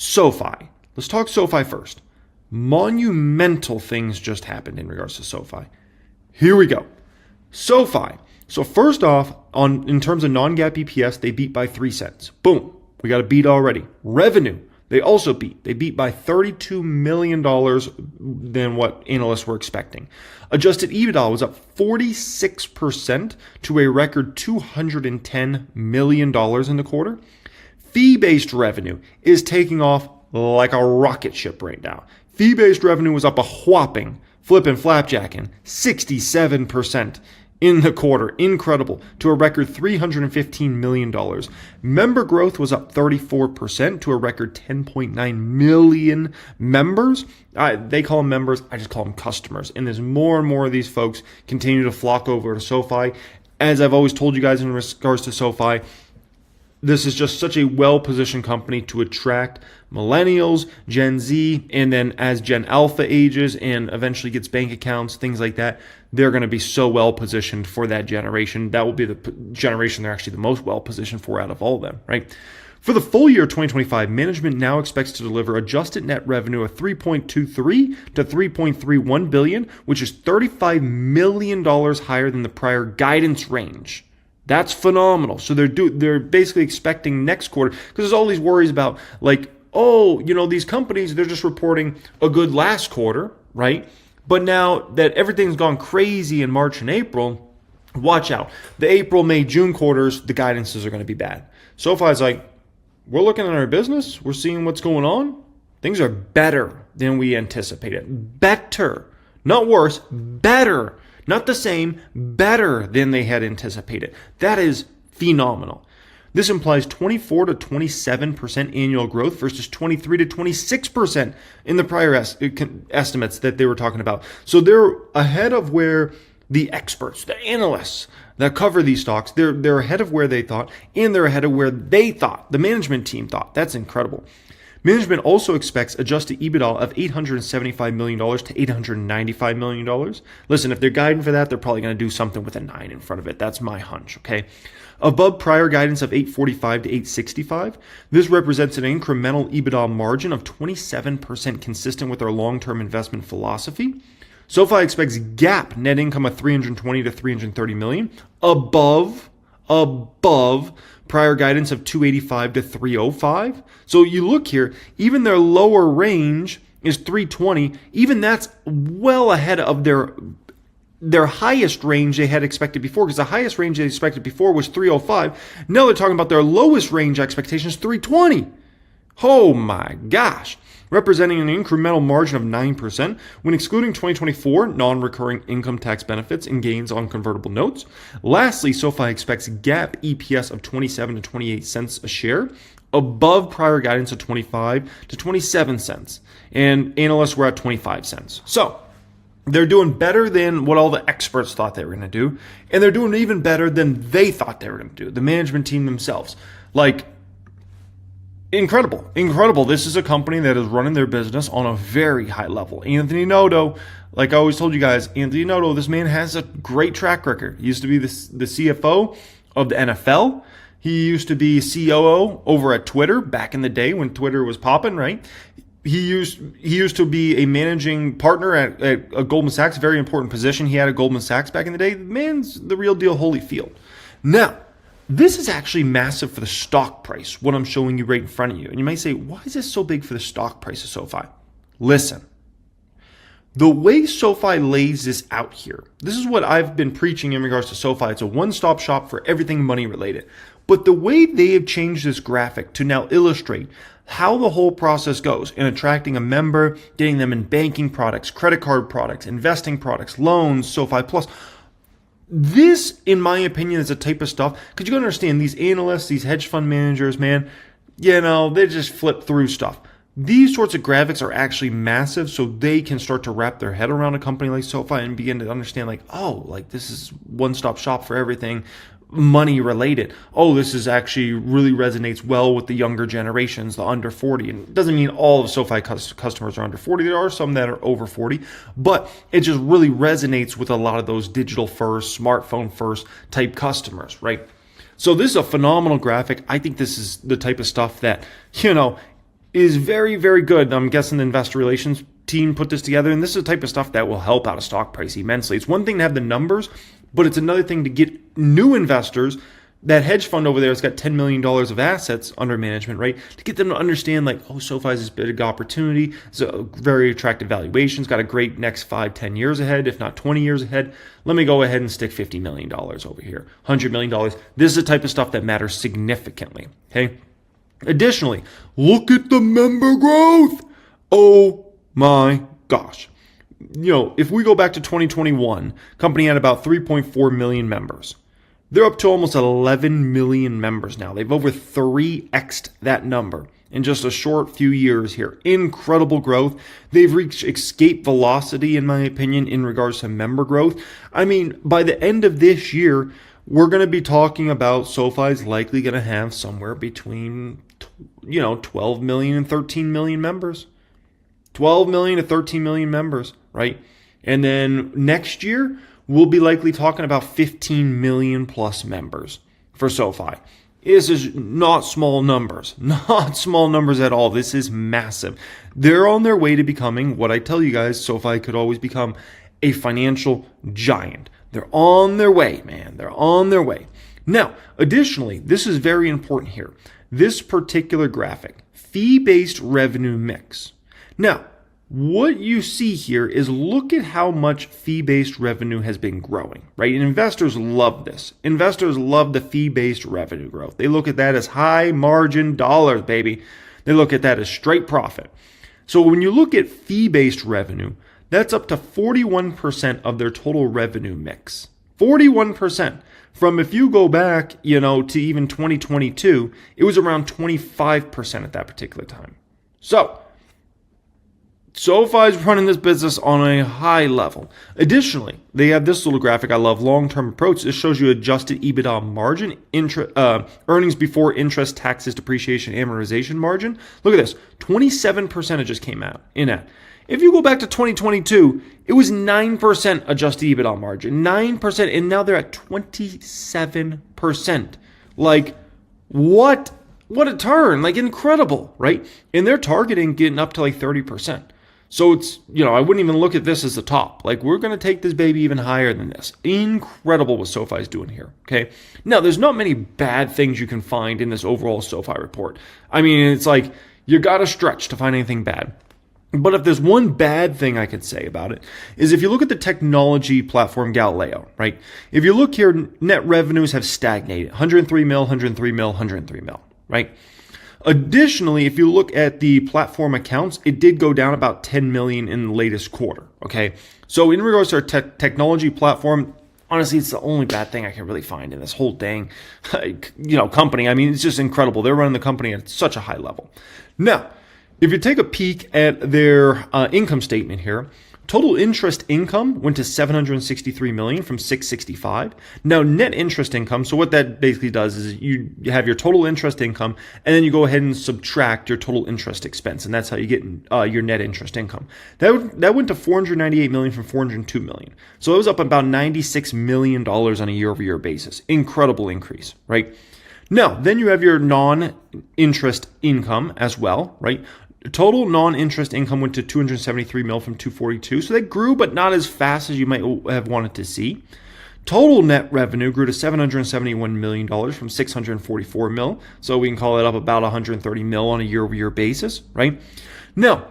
SoFi. Let's talk SoFi first. Monumental things just happened in regards to SoFi. Here we go. SoFi. So first off, in terms of non-GAAP EPS, they beat by 3 cents. Boom. We got a beat already. Revenue. They also beat. They beat by $32 million than what analysts were expecting. Adjusted EBITDA was up 46% to a record $210 million in the quarter. Fee-based revenue is taking off like a rocket ship right now. Fee-based revenue was up a whopping, flapjacking, 67% in the quarter. Incredible. To a record $315 million. Member growth was up 34% to a record 10.9 million members. They call them members. I just call them customers. And as more and more of these folks continue to flock over to SoFi, as I've always told you guys in regards to SoFi, this is just such a well-positioned company to attract millennials, Gen Z, and then as Gen Alpha ages and eventually gets bank accounts, things like that, they're going to be so well-positioned for that generation. That will be the generation they're actually the most well-positioned for out of all of them, right? For the full year 2025, management now expects to deliver adjusted net revenue of $3.23 to $3.31 billion, which is $35 million higher than the prior guidance range. That's phenomenal. So they're basically expecting next quarter, because there's all these worries about these companies, they're just reporting a good last quarter, right? But now that everything's gone crazy in March and April, watch out. The April, May, June quarters, the guidances are going to be bad. SoFi's like, we're looking at our business. We're seeing what's going on. Things are better than we anticipated. Better. Not worse. Better. Not the same, better than they had anticipated. That is phenomenal. This implies 24 to 27% annual growth versus 23 to 26% in the prior estimates that they were talking about. So they're ahead of where the experts, the analysts that cover these stocks, they're ahead of where they thought, and they're ahead of where they thought, the management team thought. That's incredible. Management also expects adjusted EBITDA of $875 million to $895 million. Listen, if they're guiding for that, they're probably going to do something with a 9 in front of it. That's my hunch, okay? Above prior guidance of $845 to $865, this represents an incremental EBITDA margin of 27%, consistent with our long-term investment philosophy. SoFi expects GAAP net income of $320 to $330 million, above prior guidance of $285 to $305. So you look here, even their lower range is $320. Even that's well ahead of their highest range they had expected before, because the highest range they expected before was $305. Now they're talking about their lowest range expectations, $320. Oh my gosh. Representing an incremental margin of 9% when excluding 2024 non-recurring income tax benefits and gains on convertible notes. Lastly, SoFi expects GAAP EPS of 27 to 28 cents a share, above prior guidance of 25 to 27 cents, and analysts were at 25 cents. So they're doing better than what all the experts thought they were going to do, and they're doing even better than they thought they were going to do, the management team themselves. Incredible. This is a company that is running their business on a very high level. Anthony Noto, like I always told you guys, Anthony Noto, this man has a great track record. He used to be the CFO of the NFL. He used to be COO over at Twitter back in the day when Twitter was popping, right? He used to be a managing partner at Goldman Sachs, very important position he had at Goldman Sachs back in the day. The man's the real deal, Holyfield. Now, this is actually massive for the stock price, what I'm showing you right in front of you. And you might say, why is this so big for the stock price of SoFi? Listen, the way SoFi lays this out here, this is what I've been preaching in regards to SoFi. It's a one-stop shop for everything money related. But the way they have changed this graphic to now illustrate how the whole process goes in attracting a member, getting them in banking products, credit card products, investing products, loans, SoFi Plus. This, in my opinion, is a type of stuff, because you got to understand, these analysts, these hedge fund managers, man, they just flip through stuff. These sorts of graphics are actually massive, so they can start to wrap their head around a company like SoFi and begin to understand, this is one-stop shop for everything money related. Oh, this is actually really resonates well with the younger generations, the under 40. And it doesn't mean all of SoFi customers are under 40. There are some that are over 40, but it just really resonates with a lot of those digital first, smartphone first type customers, right? So this is a phenomenal graphic. I think this is the type of stuff that, is very, very good. I'm guessing the investor relations team put this together, and this is the type of stuff that will help out a stock price immensely. It's one thing to have the numbers, but it's another thing to get new investors. That hedge fund over there has got $10 million of assets under management, right? To get them to understand, like, oh, SoFi is this big opportunity. It's a very attractive valuation. It's got a great next 5-10 years ahead, if not 20 years ahead. Let me go ahead and stick $50 million over here, $100 million. This is the type of stuff that matters significantly, okay? Additionally, look at the member growth. Oh my gosh. If we go back to 2021, company had about 3.4 million members. They're up to almost 11 million members now. They've over 3x'd that number in just a short few years here. Incredible growth. They've reached escape velocity, in my opinion, in regards to member growth. I mean, by the end of this year, we're going to be talking about SoFi's likely going to have somewhere between 12 million and 13 million members. 12 million to 13 million members, right? And then next year, we'll be likely talking about 15 million plus members for SoFi. This is not small numbers, not small numbers at all. This is massive. They're on their way to becoming what I tell you guys, SoFi could always become a financial giant. They're on their way, man. They're on their way. Now, additionally, this is very important here. This particular graphic, fee-based revenue mix. Now, what you see here is look at how much fee-based revenue has been growing, right? And investors love this. Investors love the fee-based revenue growth. They look at that as high margin dollars, baby. They look at that as straight profit. So when you look at fee-based revenue, that's up to 41% of their total revenue mix. 41%. From if you go back, to even 2022, it was around 25% at that particular time. So, SoFi is running this business on a high level. Additionally, they have this little graphic. I love long-term approach. This shows you adjusted EBITDA margin, earnings before interest, taxes, depreciation, amortization margin. Look at this. 27% it just came out in at. If you go back to 2022, it was 9% adjusted EBITDA margin. 9%, and now they're at 27%. Like, what a turn. Like, incredible, right? And they're targeting getting up to like 30%. So it's, I wouldn't even look at this as the top. Like, we're going to take this baby even higher than this. Incredible what SoFi is doing here, okay? Now, there's not many bad things you can find in this overall SoFi report. I mean, it's like, you got to stretch to find anything bad. But if there's one bad thing I could say about it, is if you look at the technology platform Galileo, right? If you look here, net revenues have stagnated. 103 mil, 103 mil, 103 mil, right? Additionally, if you look at the platform accounts, it did go down about 10 million in the latest quarter, okay? So in regards to our technology platform, honestly, it's the only bad thing I can really find in this whole dang, company. I mean, it's just incredible. They're running the company at such a high level. Now, if you take a peek at their income statement here, total interest income went to 763 million from 665. Now, net interest income, so what that basically does is you have your total interest income, and then you go ahead and subtract your total interest expense, and that's how you get your net interest income. That went to 498 million from 402 million. So it was up about $96 million on a year-over-year basis. Incredible increase, right? Now, then you have your non-interest income as well, right? Total non-interest income went to 273 mil from 242. So they grew, but not as fast as you might have wanted to see. Total net revenue grew to $771 million from 644 mil. So we can call it up about 130 mil on a year-over-year basis, right? Now,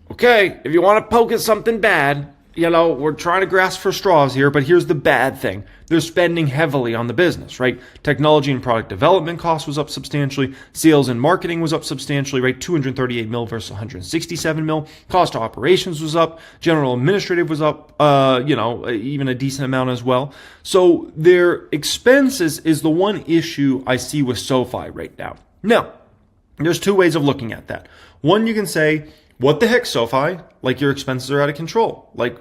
okay, if you want to poke at something bad, we're trying to grasp for straws here, but here's the bad thing. They're spending heavily on the business, right? Technology and product development cost was up substantially. Sales and marketing was up substantially, right? 238 mil versus 167 mil. Cost of operations was up. General administrative was up, even a decent amount as well. So their expenses is the one issue I see with SoFi right now. Now, there's two ways of looking at that. One, you can say, what the heck, SoFi? Like, your expenses are out of control. Like,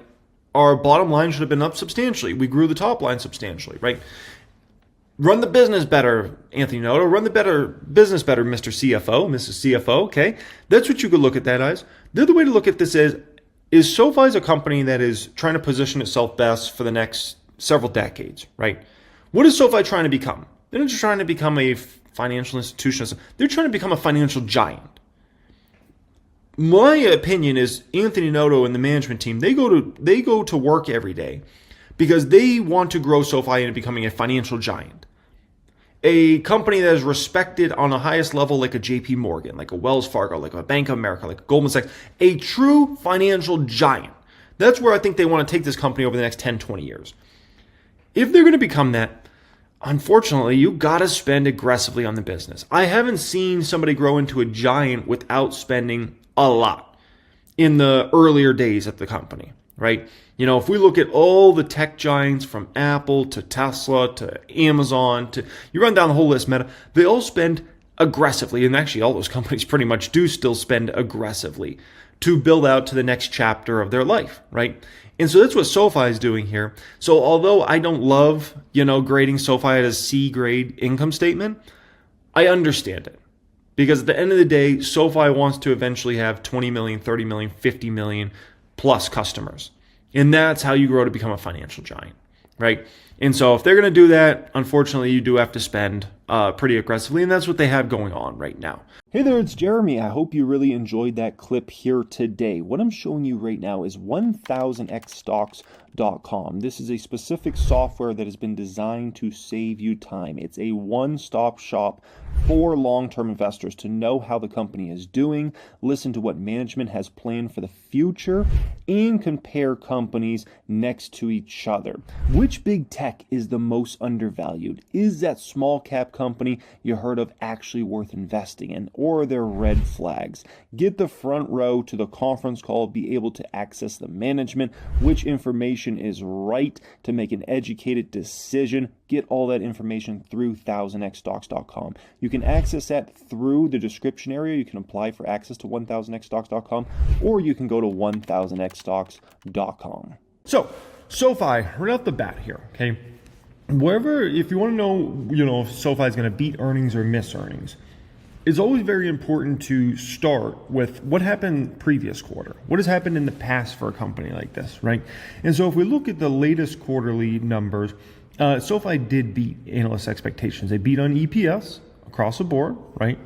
our bottom line should have been up substantially. We grew the top line substantially, right? Run the business better, Anthony Noto. Run the business better, Mr. CFO, Mrs. CFO, okay? That's what you could look at that as. The other way to look at this is SoFi a company that is trying to position itself best for the next several decades, right? What is SoFi trying to become? They're not just trying to become a financial institution. They're trying to become a financial giant. My opinion is Anthony Noto and the management team, they go to work every day because they want to grow SoFi into becoming a financial giant. A company that is respected on the highest level, like a JP Morgan, like a Wells Fargo, like a Bank of America, like a Goldman Sachs, a true financial giant. That's where I think they want to take this company over the next 10, 20 years. If they're going to become that, unfortunately, you got to spend aggressively on the business. I haven't seen somebody grow into a giant without spending a lot in the earlier days of the company, right? You know, if we look at all the tech giants from Apple to Tesla to Amazon to, you run down the whole list, Meta, they all spend aggressively. And actually all those companies pretty much do still spend aggressively to build out to the next chapter of their life, right? And so that's what SoFi is doing here. So although I don't love, grading SoFi at a C grade income statement, I understand it. Because at the end of the day, SoFi wants to eventually have 20 million, 30 million, 50 million plus customers. And that's how you grow to become a financial giant, right? And so if they're going to do that, unfortunately, you do have to spend pretty aggressively. And that's what they have going on right now. Hey there, it's Jeremy. I hope you really enjoyed that clip here today. What I'm showing you right now is 1000xstocks.com. This is a specific software that has been designed to save you time. It's a one-stop shop for long-term investors to know how the company is doing, listen to what management has planned for the future, and compare companies next to each other. Which big tech is the most undervalued? Is that small cap company you heard of actually worth investing in? Or are there red flags? Get the front row to the conference call, be able to access the management, which information is right to make an educated decision. Get all that information through 1000xstocks.com. You can access that through the description area. You can apply for access to 1000xstocks.com, or you can go to 1000xstocks.com. So, SoFi, right off the bat here, okay? If you want to know, if SoFi is going to beat earnings or miss earnings, it's always very important to start with what happened previous quarter. What has happened in the past for a company like this, right? And so if we look at the latest quarterly numbers, SoFi did beat analyst expectations. They beat on EPS across the board, right?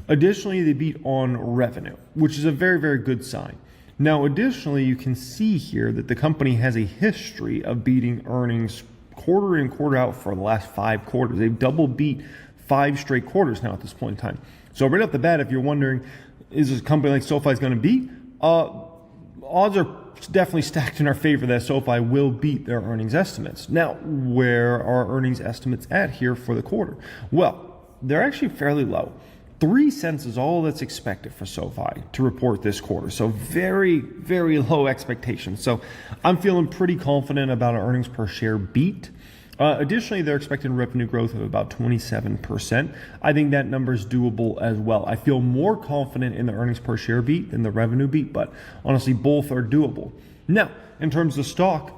Additionally, they beat on revenue, which is a very, very good sign. Now, additionally, you can see here that the company has a history of beating earnings quarter in, quarter out for the last 5 quarters. They've double beat 5 straight quarters now at this point in time. So right off the bat, if you're wondering, is this company like SoFi is going to beat? Odds are definitely stacked in our favor that SoFi will beat their earnings estimates. Now, where are earnings estimates at here for the quarter? Well, they're actually fairly low. 3 cents is all that's expected for SoFi to report this quarter. So very, very low expectations. So I'm feeling pretty confident about an earnings per share beat. Additionally, they're expecting revenue growth of about 27%. I think that number is doable as well. I feel more confident in the earnings per share beat than the revenue beat, but honestly, both are doable. Now, in terms of stock,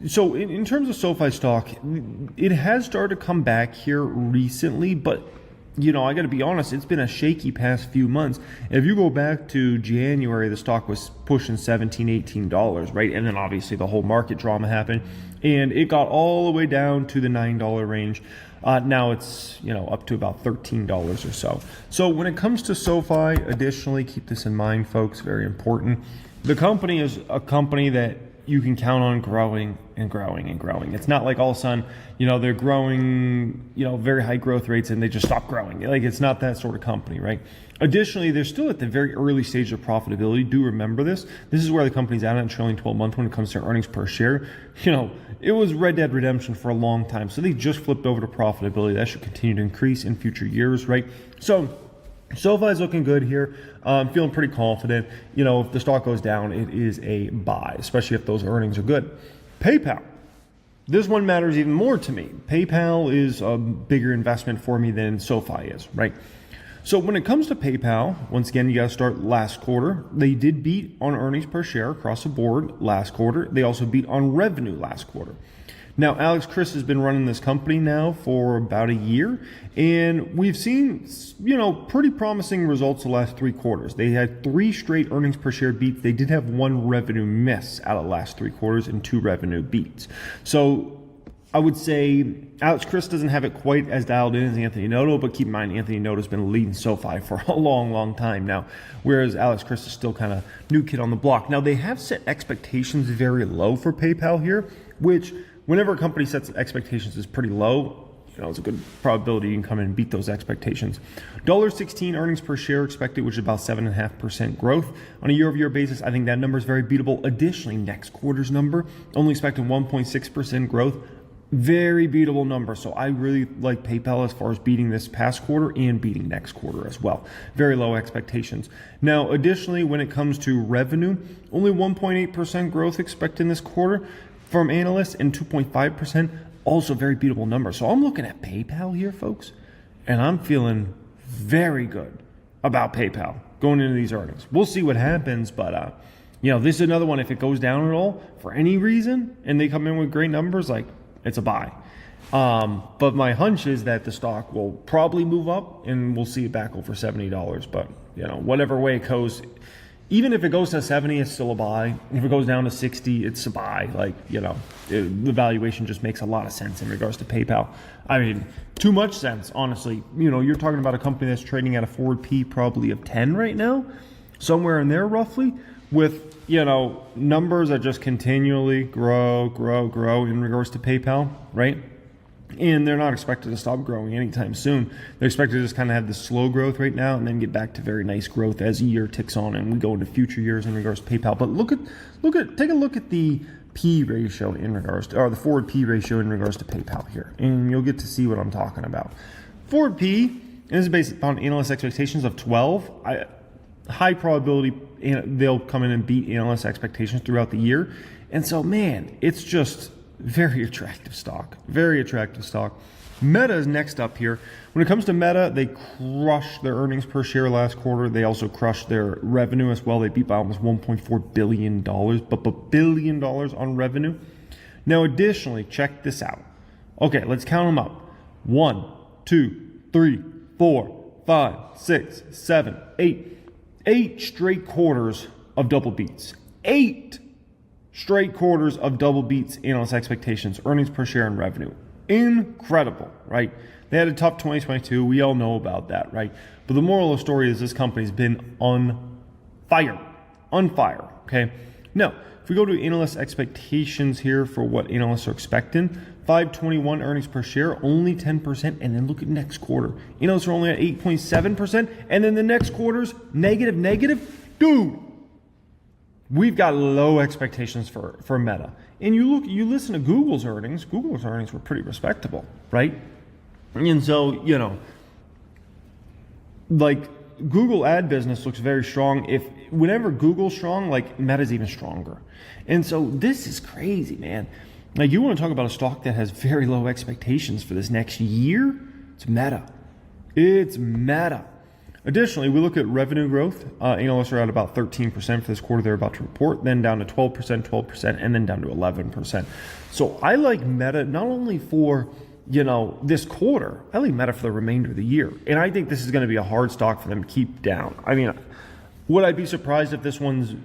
so in terms of SoFi stock, it has started to come back here recently, but I got to be honest, it's been a shaky past few months. If you go back to January, the stock was pushing $17, $18, right? And then obviously the whole market drama happened, and it got all the way down to the $9 range. Now it's, up to about $13 or so. So when it comes to SoFi, additionally, keep this in mind, folks, very important. The company is a company that you can count on growing and growing and growing. It's not like all of a sudden, they're growing, very high growth rates and they just stop growing. Like, it's not that sort of company, right? Additionally, they're still at the very early stage of profitability. Do remember this. This is where the company's at on a trailing 12-month when it comes to earnings per share. It was Red Dead Redemption for a long time. So they just flipped over to profitability. That should continue to increase in future years, right? So SoFi is looking good here. I'm feeling pretty confident. If the stock goes down, it is a buy, especially if those earnings are good. PayPal. This one matters even more to me. PayPal is a bigger investment for me than SoFi is, right? So when it comes to PayPal, once again, you got to start last quarter. They did beat on earnings per share across the board last quarter. They also beat on revenue last quarter. Now, Alex Chriss has been running this company now for about a year, and we've seen, pretty promising results the last 3 quarters. They had 3 straight earnings per share beats. They did have 1 revenue miss out of the last 3 quarters and 2 revenue beats. So I would say Alex Chris doesn't have it quite as dialed in as Anthony Noto, but keep in mind Anthony Noto's been leading SoFi for a long, long time now, whereas Alex Chris is still kind of new kid on the block. Now, they have set expectations very low for PayPal here, which whenever a company sets expectations is pretty low, it's a good probability you can come in and beat those expectations. $1.16 earnings per share expected, which is about 7.5% growth. On a year-over-year basis, I think that number is very beatable. Additionally, next quarter's number, only expecting 1.6% growth. Very beatable number. So I really like PayPal as far as beating this past quarter and beating next quarter as well. Very low expectations. Now, additionally, when it comes to revenue, only 1.8% growth expected in this quarter from analysts and 2.5%. Also very beatable number. So I'm looking at PayPal here, folks, and I'm feeling very good about PayPal going into these earnings. We'll see what happens, but this is another one. If it goes down at all for any reason and they come in with great numbers, like, it's a buy. But my hunch is that the stock will probably move up and we'll see it back over $70. But, whatever way it goes, even if it goes to 70, it's still a buy. If it goes down to 60, it's a buy. The valuation just makes a lot of sense in regards to PayPal. I mean, too much sense, honestly. You're talking about a company that's trading at a forward P probably of 10 right now, somewhere in there roughly, with, numbers that just continually grow in regards to PayPal, right? And they're not expected to stop growing anytime soon. They're expected to just kind of have this slow growth right now and then get back to very nice growth as the year ticks on and we go into future years in regards to PayPal. But take a look at the P ratio in regards to, or the forward P ratio in regards to PayPal here, and you'll get to see what I'm talking about. Forward P is based upon analyst expectations of 12. High probability they'll come in and beat analyst expectations throughout the year. And so, man, it's just very attractive stock. Very attractive stock. Meta is next up here. When it comes to Meta, they crushed their earnings per share last quarter. They also crushed their revenue as well. They beat by almost $1.4 billion, but $1 billion on revenue. Now, additionally, check this out. Okay, let's count them up. 1, 2, 3, 4, 5, 6, 7, 8. 8 straight quarters of double beats. 8 straight quarters of double beats, analyst expectations, earnings per share, and revenue. Incredible, right? They had a tough 2022. We all know about that, right? But the moral of the story is this company's been on fire, okay? Now, if we go to analyst expectations here for what analysts are expecting, 521 earnings per share, only 10%, and then look at next quarter. Analysts are only at 8.7%, and then the next quarter's negative. Dude, we've got low expectations for Meta. And you listen to Google's earnings were pretty respectable, right? And so, Google ad business looks very strong. Whenever Google's strong, Meta's even stronger. And so this is crazy, man. You want to talk about a stock that has very low expectations for this next year? It's Meta. It's Meta. Additionally, we look at revenue growth. Analysts are at about 13% for this quarter they're about to report, then down to 12%, and then down to 11%. So I like Meta not only for, this quarter, I like Meta for the remainder of the year. And I think this is going to be a hard stock for them to keep down. I mean, would I be surprised if this one's,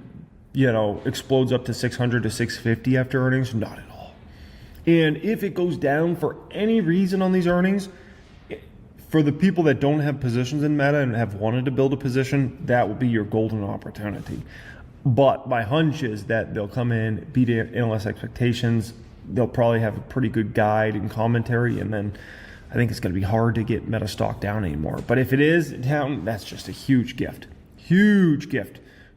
explodes up to 600 to 650 after earnings? Not at all. And if it goes down for any reason on these earnings, for the people that don't have positions in Meta and have wanted to build a position, that will be your golden opportunity. But my hunch is that they'll come in, beat analyst expectations. They'll probably have a pretty good guide and commentary, and then I think it's going to be hard to get Meta stock down anymore. But if it is down, that's just a huge gift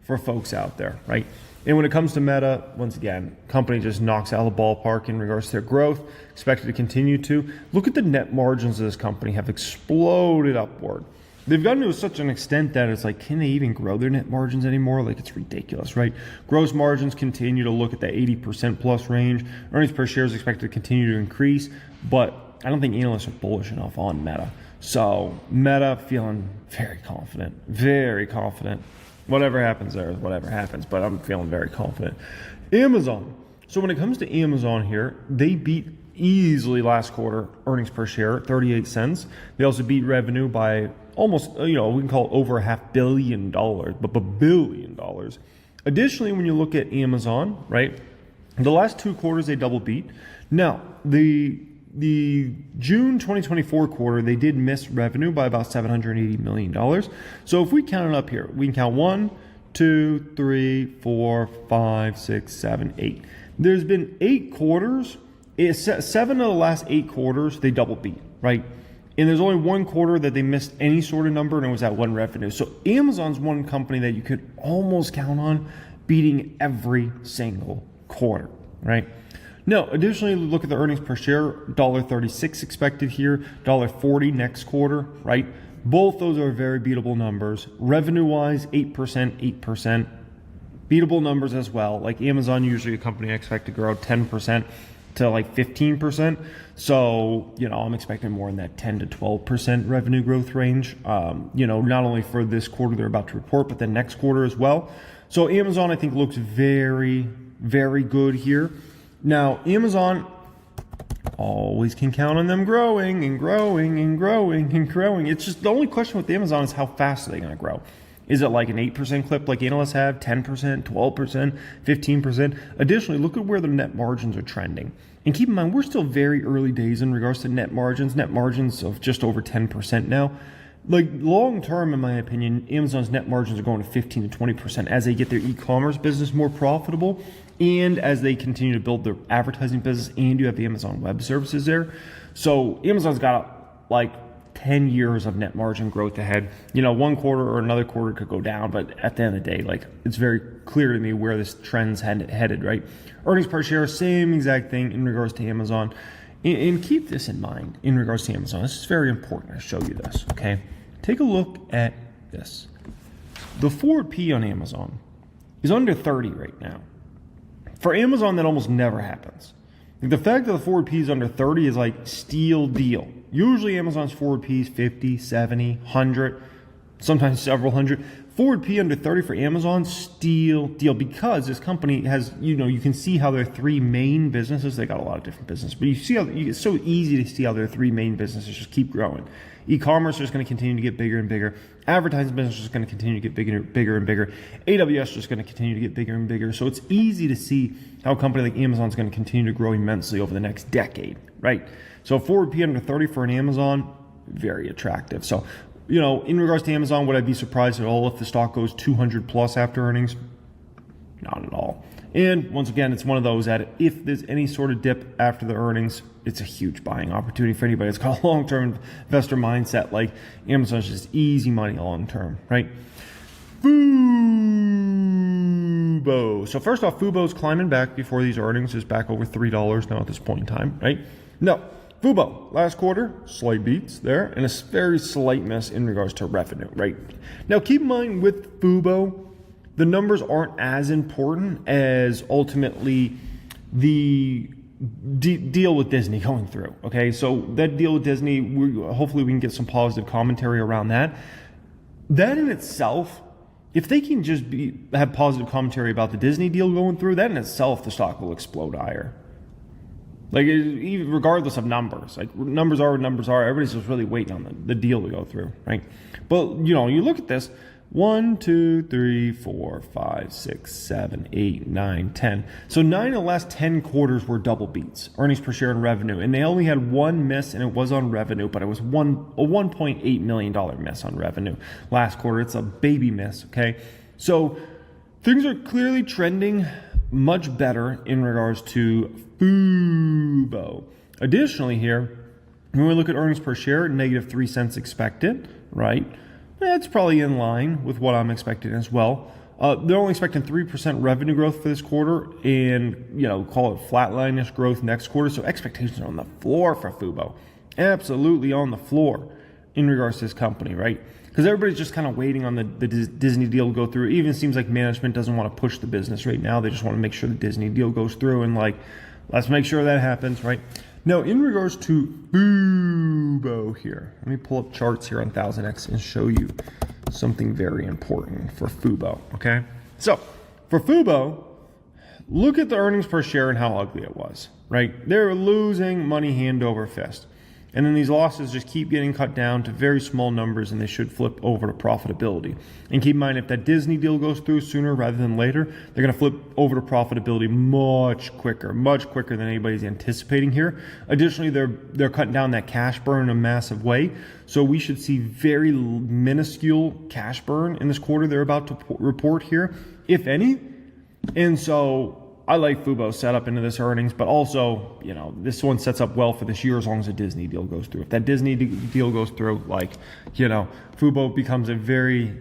for folks out there, right? And when it comes to Meta, once again, company just knocks out of the ballpark in regards to their growth, expected to continue to. Look at the net margins of this company have exploded upward. They've gotten to such an extent that it's like, can they even grow their net margins anymore? It's ridiculous, right? Gross margins continue to look at the 80% plus range. Earnings per share is expected to continue to increase, but I don't think analysts are bullish enough on Meta. So Meta feeling very confident. Whatever happens there is whatever happens, but I'm feeling very confident. Amazon. So when it comes to Amazon here, they beat easily last quarter earnings per share, 38 cents. They also beat revenue by almost, we can call it over $500 million, but $1 billion. Additionally, when you look at Amazon, right, The last 2 quarters they double beat. Now, the June 2024 quarter, they did miss revenue by about $780 million. So if we count it up here, we can count 1, 2, 3, 4, 5, 6, 7, 8. There's been 8 quarters. 7 of the last 8 quarters, they double beat, right? And there's only 1 quarter that they missed any sort of number, and it was at 1 revenue. So Amazon's one company that you could almost count on beating every single quarter, right? Now, additionally, look at the earnings per share, $1.36 expected here, $1.40 next quarter, right? Both those are very beatable numbers. Revenue-wise, 8%, 8%. Beatable numbers as well. Like Amazon, usually a company I expect to grow 10% to like 15%. So, I'm expecting more in that 10 to 12% revenue growth range. Not only for this quarter they're about to report, but the next quarter as well. So Amazon, I think, looks very, very good here. Now, Amazon always can count on them growing and growing and growing and growing. It's just the only question with Amazon is how fast are they going to grow? Is it like an 8% clip like analysts have, 10%, 12%, 15%? Additionally, look at where the net margins are trending. And keep in mind, we're still very early days in regards to net margins of just over 10% now. Like long term, in my opinion, Amazon's net margins are going to 15 to 20% as they get their e-commerce business more profitable and as they continue to build their advertising business, and you have the Amazon Web Services there. So Amazon's got like 10 years of net margin growth ahead. 1 quarter or another quarter could go down, but at the end of the day, like it's very clear to me where this trend's headed, right? Earnings per share, same exact thing in regards to Amazon. And keep this in mind in regards to Amazon. This is very important. I show you this, okay? Take a look at this. The forward P on Amazon is under 30 right now. For Amazon, that almost never happens. Like the fact that the forward P is under 30 is like steal deal. Usually Amazon's forward P is 50, 70, 100, sometimes several hundred. Forward P under 30 for Amazon, steal deal, because this company has, you can see how their 3 main businesses, they got a lot of different businesses, but you see how it's so easy to see how their 3 main businesses just keep growing. E-commerce is going to continue to get bigger and bigger. Advertising business is going to continue to get bigger and bigger. AWS is going to continue to get bigger and bigger. So it's easy to see how a company like Amazon is going to continue to grow immensely over the next decade, right? So forward P under 30 for an Amazon, very attractive. So, in regards to Amazon, would I be surprised at all if the stock goes 200 plus after earnings? Not at all. And once again, it's one of those that if there's any sort of dip after the earnings, it's a huge buying opportunity for anybody that's got a long-term investor mindset. Like Amazon's just easy money long-term, right? Fubo. So first off, Fubo's climbing back before these earnings. Is back over $3 now at this point in time, right? No. Fubo, last quarter, slight beats there, and a very slight miss in regards to revenue, right? Now, keep in mind with Fubo, the numbers aren't as important as ultimately the deal with Disney going through, okay? So that deal with Disney, hopefully we can get some positive commentary around that. That in itself, if they can just have positive commentary about the Disney deal going through, that in itself, the stock will explode higher. Like, even regardless of numbers, like numbers are what numbers are. Everybody's just really waiting on the deal to go through, right? But, you look at this, 1, 2, 3, 4, 5, 6, 7, 8, 9, 10. So 9 of the last 10 quarters were double beats, earnings per share and revenue. And they only had 1 miss, and it was on revenue, but it was a $1.8 million miss on revenue last quarter. It's a baby miss, okay? So things are clearly trending much better in regards to Fubo. Additionally here, when we look at earnings per share, negative 3 cents expected, right? That's probably in line with what I'm expecting as well. They're only expecting 3% revenue growth for this quarter and, call it flatline-ish growth next quarter. So expectations are on the floor for Fubo. Absolutely on the floor in regards to this company, right? Because everybody's just kind of waiting on the Disney deal to go through. It even seems like management doesn't want to push the business right now. They just want to make sure the Disney deal goes through and let's make sure that happens, right? Now, in regards to Fubo here, let me pull up charts here on 1000X and show you something very important for Fubo, okay? So, for Fubo, look at the earnings per share and how ugly it was, right? They're losing money hand over fist. And then these losses just keep getting cut down to very small numbers, and they should flip over to profitability. And keep in mind, if that Disney deal goes through sooner rather than later, they're going to flip over to profitability much quicker than anybody's anticipating here. Additionally, they're cutting down that cash burn in a massive way. So we should see very minuscule cash burn in this quarter they're about to report here, if any. And so I like Fubo's setup into this earnings, but also, this one sets up well for this year as long as the Disney deal goes through. If that Disney deal goes through, Fubo becomes a very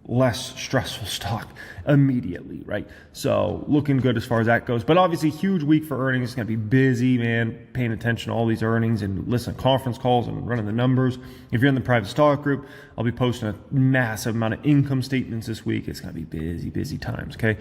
less stressful stock immediately, right? So looking good as far as that goes. But obviously, huge week for earnings. It's going to be busy, man, paying attention to all these earnings and listening to conference calls and running the numbers. If you're in the private stock group, I'll be posting a massive amount of income statements this week. It's going to be busy times, okay?